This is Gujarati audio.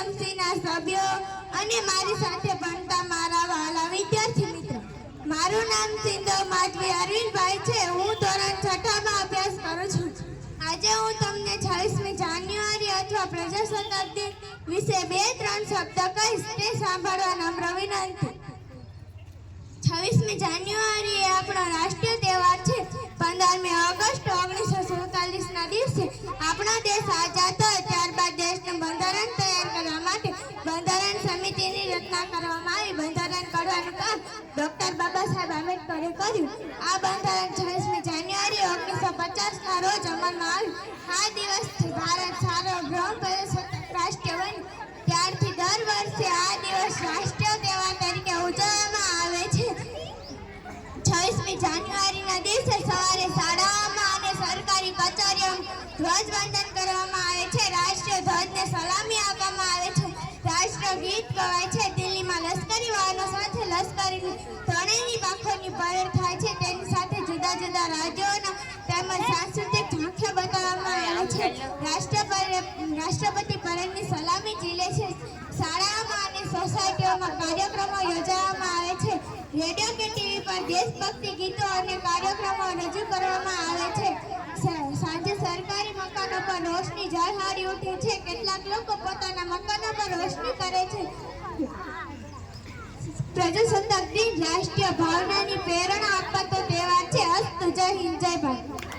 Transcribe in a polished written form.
એસએમસીના સભ્યો અને મારી સાથે ભણતા મારા વહાલા વિદ્યાર્થી મિત્રો, મારું નામ સિંધવ માધવી અરવિંદભાઈ છે. હું ધોરણ 6માં અભ્યાસ કરું છું. આજે હું તમને 26મી જાન્યુઆરી અથવા પ્રજાસત્તાક દિન વિશે 2-3 શબ્દ કહીશ, તે સાંભળવા નમ્ર વિનંતી. 26મી જાન્યુઆરી એ આપણો રાષ્ટ્રીય તહેવાર છે. 15મી ઓગસ્ટ 1947ના દિવસે આપણો દેશ આઝાદ થયો. ત્યારબાદ દેશનું બંધારણ તૈયાર કરવા માટે બંધારણ સમિતિની રચના કરવામાં આવી. બંધારણ ઘડવાનું કામ ડોક્ટર બાબા સાહેબ આંબેડકરે કર્યું. આ બંધારણ 26મી જાન્યુઆરી 1950ના રોજ અમલમાં આવ્યું. આ દિવસથી ભારત સાર્વભૌમ પ્રજાસત્તાક રાષ્ટ્ર બન્યું. ત્યારથી દર વર્ષે આ દિવસ રાષ્ટ્રીય તહેવાર તરીકે ઉજવવામાં આવે છે. 26મી જાન્યુઆરીના દિવસે સવારે શાળાઓમાં અને સરકારી કચેરીઓમાં ધ્વજવંદન કરવામાં આવે છે. રાષ્ટ્રીય ધ્વજને સલામી આપવામાં આવે છે. રાષ્ટ્રગીત ગવાય છે. દિલ્હીમાં લશ્કરી વાહનો સાથે લશ્કરી ત્રણેયની પાંખોની પરેડ થાય છે. તેની સાથે જુદા જુદા રાજ્યોના તેમજ સાંસ્કૃતિક ઝાંખીઓ બતાવવામાં આવે છે. રાષ્ટ્રપતિ પરેડની સલામી ઝીલે છે. શાળાઓમાં અને સોસાયટીઓમાં કાર્યક્રમો યોજવામાં આવે છે. રેડિયો કે ટીવી પર દેશભક્તિ ગીતો અને કાર્યક્રમો રજૂ કરવામાં આવે છે. સાંજે સરકારી મકાનો પર રોશની ઝળહળી ઉઠે છે. કેટલાક લોકો પોતાના મકાનો પર રોશની કરે છે. પ્રજાસત્તાક દિન રાષ્ટ્રીય ભાવનાની પ્રેરણા આપતો તહેવાર છે. અસ્તુ. જય હિન્દ, જય ભારત.